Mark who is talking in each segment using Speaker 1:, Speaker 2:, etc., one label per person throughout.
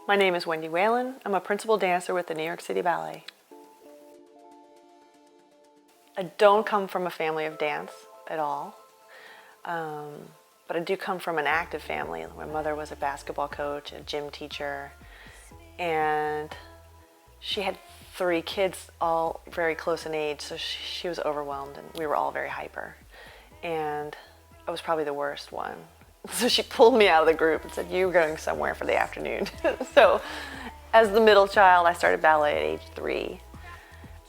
Speaker 1: My name is Wendy Whelan. I'm a principal dancer with the New York City Ballet. I don't come from a family of dance at all, but I do come from an active family. My mother was a basketball coach, a gym teacher, and she had 3 kids, all very close in age, so she was overwhelmed, and we were all very hyper. And I was probably the worst one. So she pulled me out of the group and said, "You're going somewhere for the afternoon." So as the middle child, I started ballet at age 3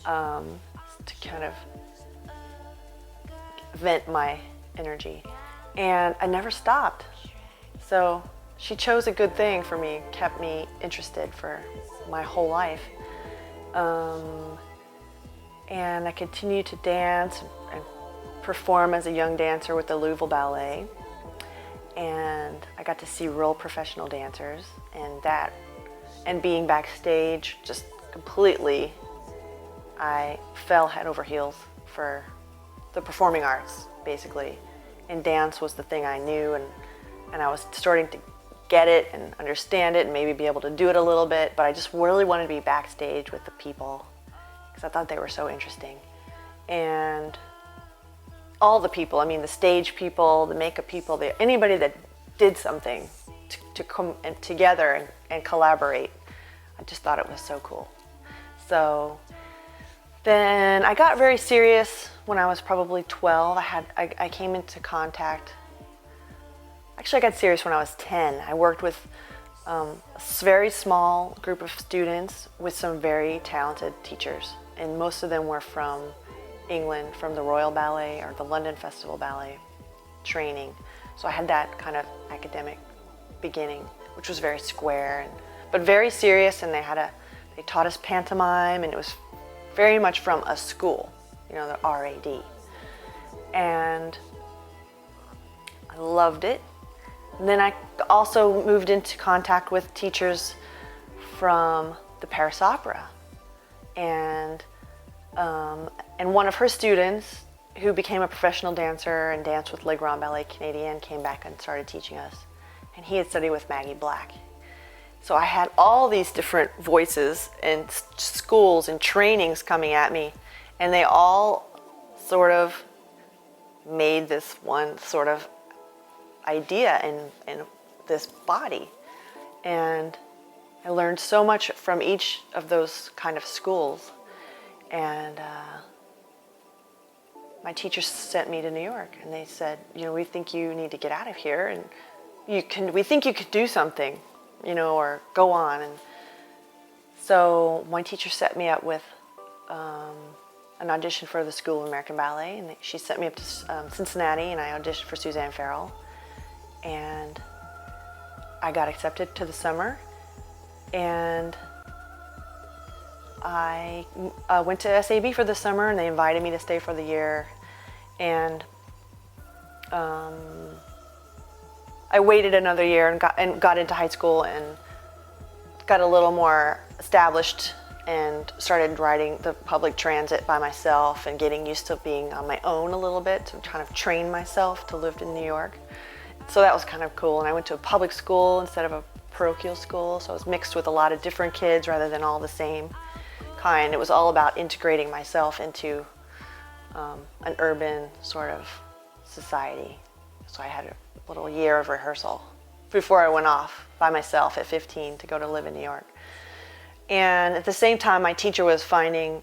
Speaker 1: to kind of vent my energy. And I never stopped. So she chose a good thing for me, kept me interested for my whole life. And I continued to dance and perform as a young dancer with the Louisville Ballet. And I got to see real professional dancers, and being backstage, just completely, I fell head over heels for the performing arts, basically. And dance was the thing I knew, and I was starting to get it and understand it and maybe be able to do it a little bit, but I just really wanted to be backstage with the people because I thought they were so interesting. And all the people, I mean the stage people, the makeup people, anybody that did something to come together and collaborate, I just thought it was so cool. So then I got very serious when I was probably 12. I came into contact, actually I got serious when I was 10. I worked with a very small group of students with some very talented teachers, and most of them were from England, from the Royal Ballet or the London Festival Ballet training. So I had that kind of academic beginning, which was very square, but very serious, and they taught us pantomime, and it was very much from a school, the RAD. And I loved it. And then I also moved into contact with teachers from the Paris Opera. And one of her students, who became a professional dancer and danced with Le Grand Ballet Canadien, came back and started teaching us. And he had studied with Maggie Black. So I had all these different voices and schools and trainings coming at me, and they all sort of made this one sort of idea in this body. And I learned so much from each of those kind of schools. And my teachers sent me to New York, and they said, "We think you need to get out of here, and we think you could do something, or go on." And so my teacher set me up with an audition for the School of American Ballet, and she sent me up to Cincinnati, and I auditioned for Suzanne Farrell, and I got accepted to the summer, and I went to SAB for the summer, and they invited me to stay for the year. And I waited another year and got into high school and got a little more established and started riding the public transit by myself and getting used to being on my own a little bit, to kind of train myself to live in New York. So that was kind of cool. And I went to a public school instead of a parochial school, so I was mixed with a lot of different kids rather than all the same kind. It was all about integrating myself into an urban sort of society. So I had a little year of rehearsal before I went off by myself at 15 to go to live in New York. And at the same time, my teacher was finding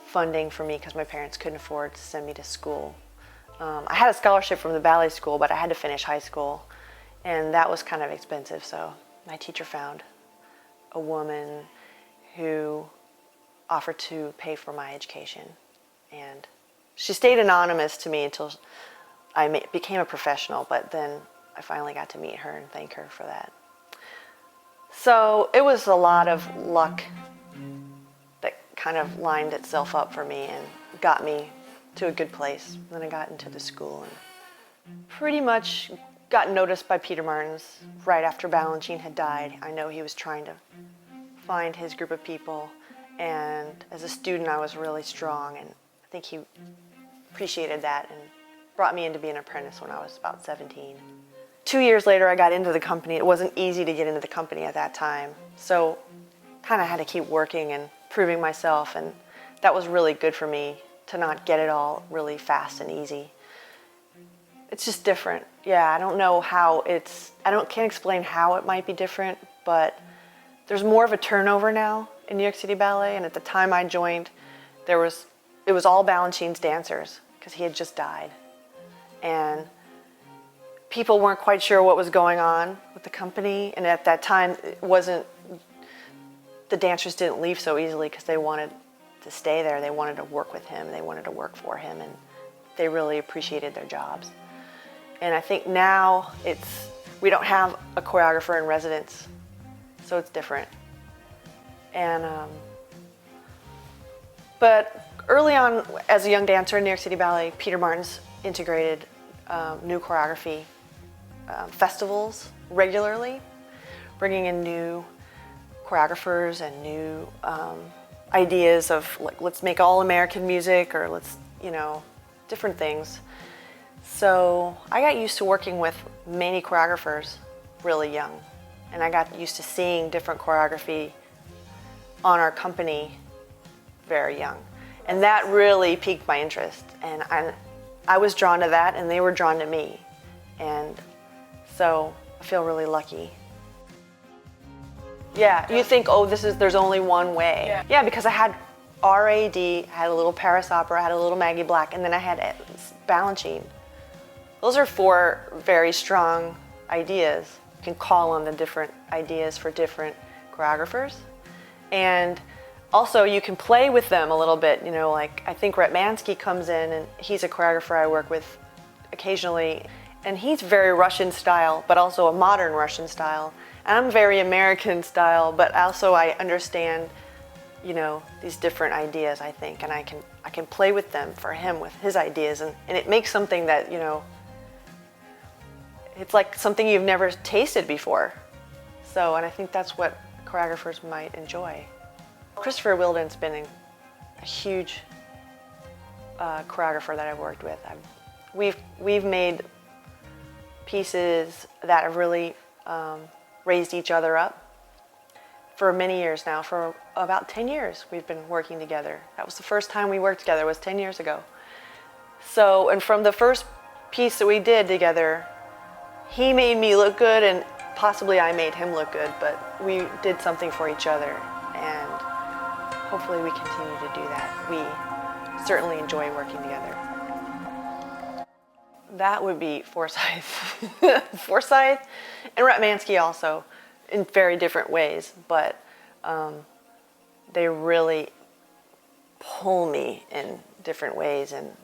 Speaker 1: funding for me because my parents couldn't afford to send me to school. I had a scholarship from the ballet school, but I had to finish high school, and that was kind of expensive. So my teacher found a woman who offered to pay for my education, and she stayed anonymous to me until I became a professional, but then I finally got to meet her and thank her for that. So it was a lot of luck that kind of lined itself up for me and got me to a good place. Then I got into the school and pretty much got noticed by Peter Martins right after Balanchine had died. I know he was trying to find his group of people, and as a student I was really strong, and I think he appreciated that and brought me in to be an apprentice when I was about 17. 2 years later, I got into the company. It wasn't easy to get into the company at that time. So kind of had to keep working and proving myself. And that was really good for me to not get it all really fast and easy. It's just different. Yeah, I don't know how can't explain how it might be different, but there's more of a turnover now in New York City Ballet. And at the time I joined, it was all Balanchine's dancers because he had just died. And people weren't quite sure what was going on with the company. And at that time, the dancers didn't leave so easily because they wanted to stay there. They wanted to work with him. They wanted to work for him. And they really appreciated their jobs. And I think now we don't have a choreographer in residence, so it's different. And but early on, as a young dancer in New York City Ballet, Peter Martin's integrated new choreography festivals regularly, bringing in new choreographers and new ideas of like, let's make all American music, or let's, different things. So I got used to working with many choreographers really young, and I got used to seeing different choreography on our company very young. And that really piqued my interest, and I was drawn to that, and they were drawn to me. And so I feel really lucky. Yeah, you think, there's only one way. Yeah, because I had RAD, I had a little Paris Opera, I had a little Maggie Black, and then I had Balanchine. Those are 4 very strong ideas. You can call on the different ideas for different choreographers. And also you can play with them a little bit, like I think Rhett Mansky comes in, and he's a choreographer I work with occasionally. And he's very Russian style, but also a modern Russian style. And I'm very American style, but also I understand, these different ideas, I think, and I can play with them for him with his ideas, and it makes something that, it's like something you've never tasted before. So, and I think that's what choreographers might enjoy. Christopher Whelan's been a huge choreographer that I've worked with. We've made pieces that have really raised each other up for many years now. For about 10 years we've been working together. That was the first time we worked together, was 10 years ago. So, and from the first piece that we did together, he made me look good, and possibly I made him look good, but we did something for each other, and hopefully we continue to do that. We certainly enjoy working together. That would be Forsyth. Forsyth and Rhett Mansky also, in very different ways, but they really pull me in different ways and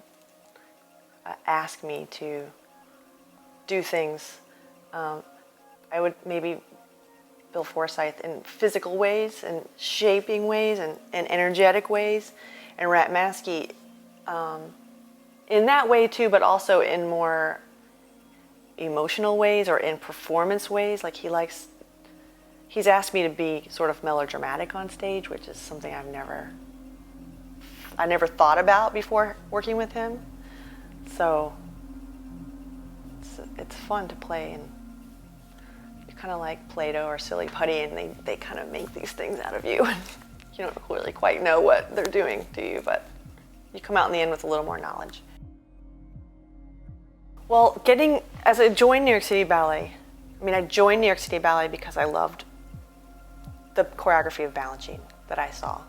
Speaker 1: ask me to do things. I would maybe Bill Forsyth in physical ways and shaping ways and energetic ways, and Rhett Mansky in that way too, but also in more emotional ways or in performance ways. Like he's asked me to be sort of melodramatic on stage, which is something I never thought about before working with him. So it's fun to play, and you're kind of like Play-Doh or silly putty, and they kind of make these things out of you, and you don't really quite know what they're doing to you, but you come out in the end with a little more knowledge. Well, as I joined New York City Ballet, I joined New York City Ballet because I loved the choreography of Balanchine that I saw.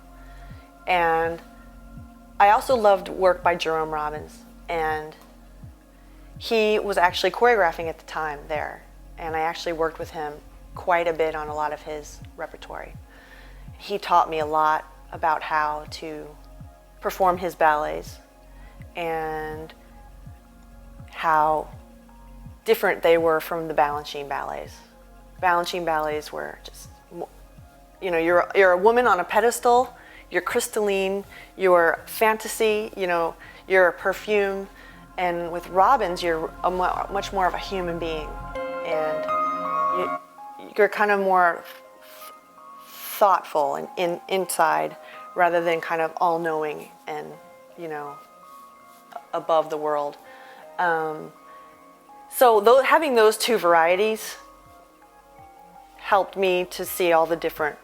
Speaker 1: And I also loved work by Jerome Robbins, and he was actually choreographing at the time there, and I actually worked with him quite a bit on a lot of his repertoire. He taught me a lot about how to perform his ballets and how different they were from the Balanchine ballets. Balanchine ballets were just, you're a woman on a pedestal, you're crystalline, you're fantasy, you're a perfume. And with Robbins, you're much more of a human being, and you're kind of more thoughtful and inside, rather than kind of all-knowing and above the world. So having those two varieties helped me to see all the different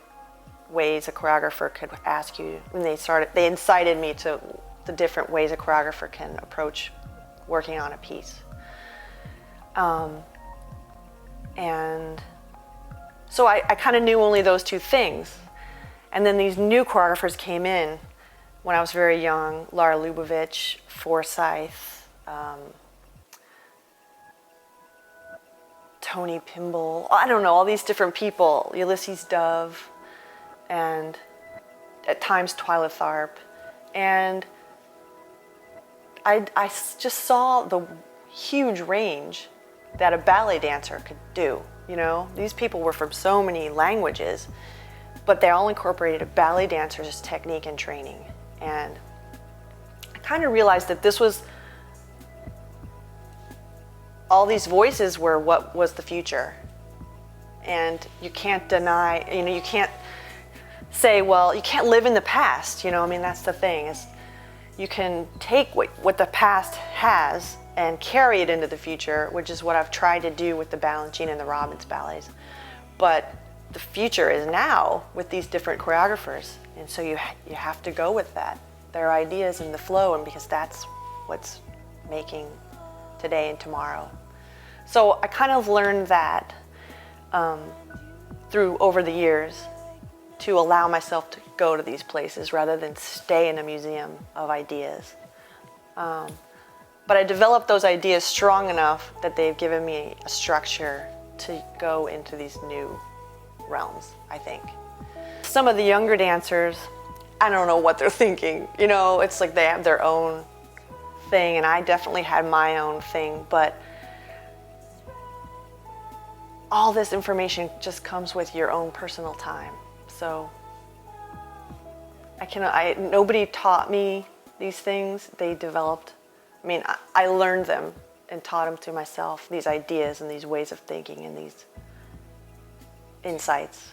Speaker 1: ways a choreographer could ask you. When they incited me to the different ways a choreographer can approach working on a piece. And so I kind of knew only those two things. And then these new choreographers came in when I was very young. Laura Lubovitch, Forsyth, Tony Pimble, I don't know, all these different people, Ulysses Dove, and at times Twyla Tharp. And I just saw the huge range that a ballet dancer could do, you know? These people were from so many languages, but they all incorporated a ballet dancer's technique and training. And I kind of realized that this was, all these voices were what was the future. And you can't deny, you know, you can't say, well, you can't live in the past, you know? I mean, that's the thing, is you can take what the past has and carry it into the future, which is what I've tried to do with the Balanchine and the Robbins ballets. But the future is now with these different choreographers, and so you have to go with that, their ideas and the flow, and because that's what's making today and tomorrow. So I kind of learned that over the years, to allow myself to go to these places rather than stay in a museum of ideas. But I developed those ideas strong enough that they've given me a structure to go into these new realms, I think. Some of the younger dancers, I don't know what they're thinking. You know, it's like they have their own thing, and I definitely had my own thing, but all this information just comes with your own personal time. So nobody taught me these things. They developed, I mean, I learned them and taught them to myself, these ideas and these ways of thinking and these insights.